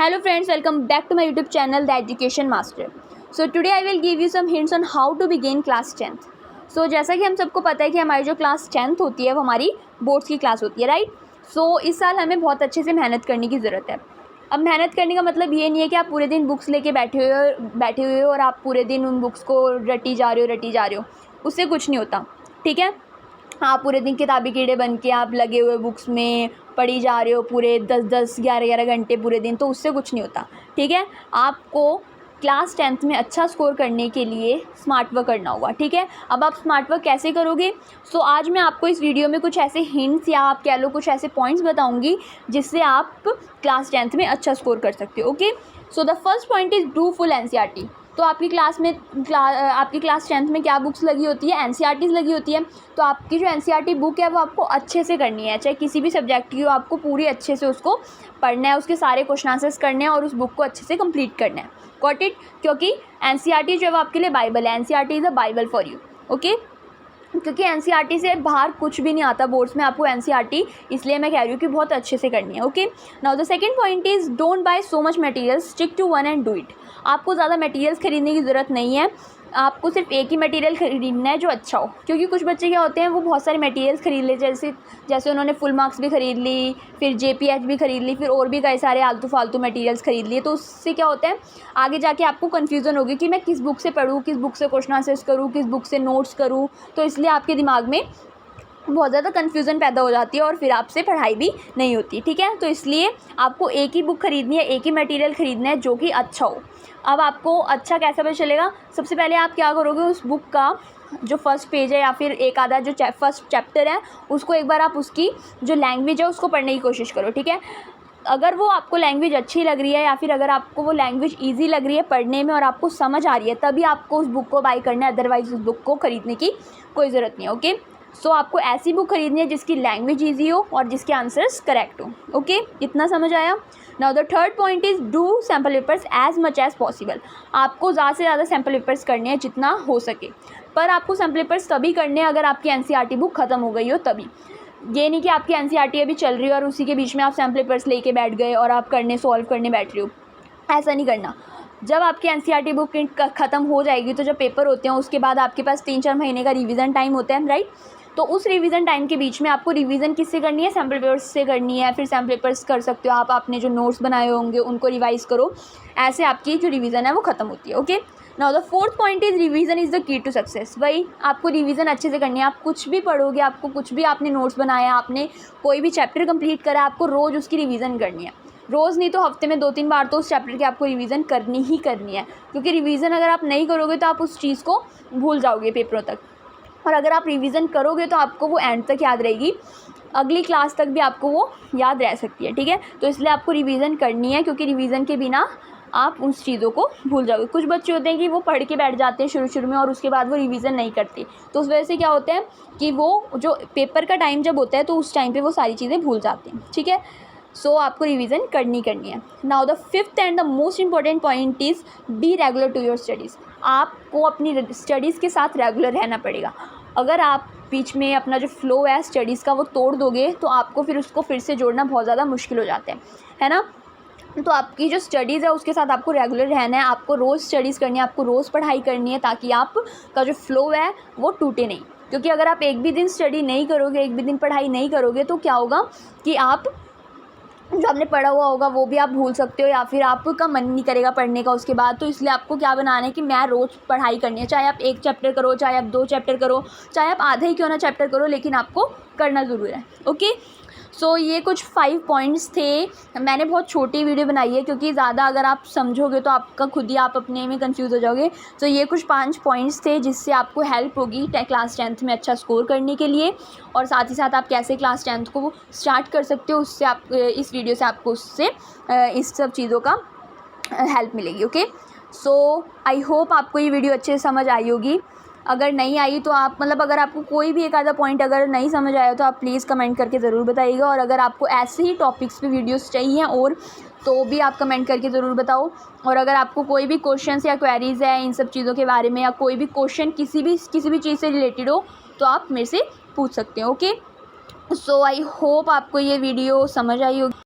Hello friends, welcome back to my YouTube channel The Education Master. So today I will give you some hints on how to begin class 10th. So जैसा कि हम सबको पता है कि हमारी जो क्लास 10th होती है वो हमारी बोर्ड्स की क्लास होती है, राइट। सो इस साल हमें बहुत अच्छे से मेहनत करने की ज़रूरत है। अब मेहनत करने का मतलब ये नहीं है कि आप पूरे दिन बुक्स लेके बैठे हुए हो और आप पूरे दिन उन बुक्स को रटी जा रहे हो, उससे कुछ नहीं होता, ठीक है। आप पूरे दिन किताबी कीड़े बन के आप लगे हुए बुक्स में पढ़ी जा रहे हो पूरे 10-10, 11-11 घंटे पूरे दिन, तो उससे कुछ नहीं होता, ठीक है। आपको क्लास 10th में अच्छा स्कोर करने के लिए स्मार्ट वर्क करना होगा, ठीक है। अब आप स्मार्ट वर्क कैसे करोगे? सो आज मैं आपको इस वीडियो में कुछ ऐसे हिंट्स या आप कह लो कुछ ऐसे पॉइंट्स बताऊंगी जिससे आप क्लास 10th में अच्छा स्कोर कर सकते हो, okay. So the first point is do full NCERT. तो आपकी क्लास 10th में क्या बुक्स लगी होती है? एनसीईआरटीज़ लगी होती है। तो आपकी जो एनसीईआरटी बुक है वो आपको अच्छे से करनी है, चाहे किसी भी सब्जेक्ट की हो, आपको पूरी अच्छे से उसको पढ़ना है, उसके सारे क्वेश्चन आंसर्स करने हैं और उस बुक को अच्छे से कंप्लीट करना है। Got it? क्योंकि एनसीईआरटी जो है वो आपके लिए बाइबल है। NCERT is a Bible for you, okay. क्योंकि एनसीईआरटी से बाहर कुछ भी नहीं आता बोर्ड्स में, आपको एनसीईआरटी इसलिए मैं कह रही हूँ कि बहुत अच्छे से करनी है, okay. Now the second point is don't buy so much materials, stick to one and do it. आपको ज़्यादा मटेरियल्स खरीदने की ज़रूरत नहीं है, आपको सिर्फ एक ही मटेरियल खरीदना है जो अच्छा हो। क्योंकि कुछ बच्चे क्या होते हैं वो बहुत सारे मटेरियल्स खरीद ले, जैसे उन्होंने फुल मार्क्स भी खरीद ली, फिर जेपीएच भी खरीद ली, फिर और भी कई सारे आलतू फालतू मटेरियल्स खरीद लिए। तो उससे क्या होता है आगे जाके आपको कन्फ्यूज़न होगी कि मैं किस बुक से पढ़ूँ, किस बुक से क्वेश्चन आंसर्स करूँ, किस बुक से नोट्स करूँ। तो इसलिए आपके दिमाग में बहुत ज़्यादा कन्फ्यूज़न पैदा हो जाती है और फिर आपसे पढ़ाई भी नहीं होती, ठीक है। तो इसलिए आपको एक ही बुक खरीदनी है, एक ही मटेरियल खरीदना है जो कि अच्छा हो। अब आपको अच्छा कैसे पता चलेगा? सबसे पहले आप क्या करोगे, उस बुक का जो फर्स्ट पेज है या फिर एक आधा जो फर्स्ट चैप्टर है उसको एक बार आप उसकी जो लैंग्वेज है उसको पढ़ने की कोशिश करो, ठीक है। अगर वो आपको लैंग्वेज अच्छी लग रही है या फिर अगर आपको वो लैंग्वेज ईजी लग रही है पढ़ने में और आपको समझ आ रही है, तभी आपको उस बुक को बाय करना है, अदरवाइज़ उस बुक को खरीदने की कोई ज़रूरत नहीं है, ओके। सो आपको ऐसी बुक खरीदनी है जिसकी लैंग्वेज ईजी हो और जिसके आंसर्स करेक्ट हो, ओके। इतना समझ आया? Now the third point is do sample papers as much as possible. आपको ज़्यादा से ज़्यादा सैम्पल पेपर्स करने हैं जितना हो सके, पर आपको सैम्पल पेपर्स तभी करने हैं अगर आपकी एनसीईआरटी बुक ख़त्म हो गई हो तभी। ये नहीं कि आपकी एनसीईआरटी अभी चल रही है और उसी के बीच में आप सैम्पल पेपर्स लेके बैठ गए और आप सॉल्व करने बैठ रहे हो, ऐसा नहीं करना। जब आपकी एनसीईआरटी बुक ख़त्म हो जाएगी तो जब पेपर होते हैं उसके बाद आपके पास 3-4 महीने का रिवीजन टाइम होता है, राइट। तो उस रिवीजन टाइम के बीच में आपको रिवीजन किससे करनी है? सैम्पल पेपर्स से करनी है। फिर सैम्पल पेपर्स कर सकते हो आप, आपने जो नोट्स बनाए होंगे उनको रिवाइज़ करो, ऐसे आपकी जो रिवीजन है वो ख़त्म होती है, okay. Now the fourth point is revision is the key to success. वही आपको रिवीजन अच्छे से करनी है। आप कुछ भी पढ़ोगे, आपको कुछ भी आपने नोट्स बनाया, आपने कोई भी चैप्टर कंप्लीट करा, आपको रोज़ उसकी रिवीजन करनी है। रोज़ नहीं तो हफ्ते में 2-3 बार तो उस चैप्टर की आपको रिवीजन करनी ही करनी है। क्योंकि रिवीजन अगर आप नहीं करोगे तो आप उस चीज़ को भूल जाओगे पेपरों तक, और अगर आप रिवीजन करोगे तो आपको वो एंड तक याद रहेगी, अगली क्लास तक भी आपको वो याद रह सकती है, ठीक है। तो इसलिए आपको रिवीजन करनी है, क्योंकि रिवीजन के बिना आप उन चीज़ों को भूल जाओगे। कुछ बच्चे होते हैं कि वो पढ़ के बैठ जाते हैं शुरू में और उसके बाद वो रिवीजन नहीं करते, तो उस वजह से क्या होता है कि वो जो पेपर का टाइम जब होता है तो उस टाइम पे वो सारी चीज़ें भूल जाते हैं, ठीक है। सो आपको रिवीजन करनी है। Now the fifth and the most important point is be regular to your studies. आपको अपनी स्टडीज़ के साथ रेगुलर रहना पड़ेगा। अगर आप बीच में अपना जो फ्लो है स्टडीज़ का वो तोड़ दोगे तो आपको फिर उसको फिर से जोड़ना बहुत ज़्यादा मुश्किल हो जाता है ना। तो आपकी जो स्टडीज़ है उसके साथ आपको रेगुलर रहना है, आपको रोज़ स्टडीज़ करनी है, आपको रोज़ पढ़ाई करनी है, ताकि आपका जो फ्लो है वो टूटे नहीं। क्योंकि अगर आप एक भी दिन स्टडी नहीं करोगे, एक भी दिन पढ़ाई नहीं करोगे तो क्या होगा कि आप जो आपने पढ़ा हुआ होगा वो भी आप भूल सकते हो, या फिर आपका मन नहीं करेगा पढ़ने का उसके बाद। तो इसलिए आपको क्या बनाना है कि मैं रोज़ पढ़ाई करनी है, चाहे आप 1 चैप्टर करो, चाहे आप 2 चैप्टर करो, चाहे आप आधा ही क्यों ना चैप्टर करो, लेकिन आपको करना ज़रूर है, ओके। सो ये कुछ 5 पॉइंट्स थे। मैंने बहुत छोटी वीडियो बनाई है क्योंकि ज़्यादा अगर आप समझोगे तो आपका खुद ही आप अपने में कंफ्यूज हो जाओगे। तो ये कुछ 5 पॉइंट्स थे जिससे आपको हेल्प होगी क्लास 10th में अच्छा स्कोर करने के लिए, और साथ ही साथ आप कैसे क्लास 10th को स्टार्ट कर सकते हो उससे आप इस वीडियो से आपको उससे इस सब चीज़ों का हेल्प मिलेगी, ओके। सो आई होप आपको ये वीडियो अच्छे से समझ आई होगी। अगर नहीं आई तो आप अगर आपको कोई भी एक आधा पॉइंट अगर नहीं समझ आया तो आप प्लीज़ कमेंट करके ज़रूर बताइएगा। और अगर आपको ऐसे ही टॉपिक्स पे वीडियोस चाहिए और तो भी आप कमेंट करके ज़रूर बताओ। और अगर आपको कोई भी क्वेश्चंस या क्वेरीज़ है इन सब चीज़ों के बारे में, या कोई भी क्वेश्चन किसी भी चीज़ से रिलेटेड हो तो आप मेरे से पूछ सकते हो, ओके। सो आई होप आपको ये वीडियो समझ आई होगी।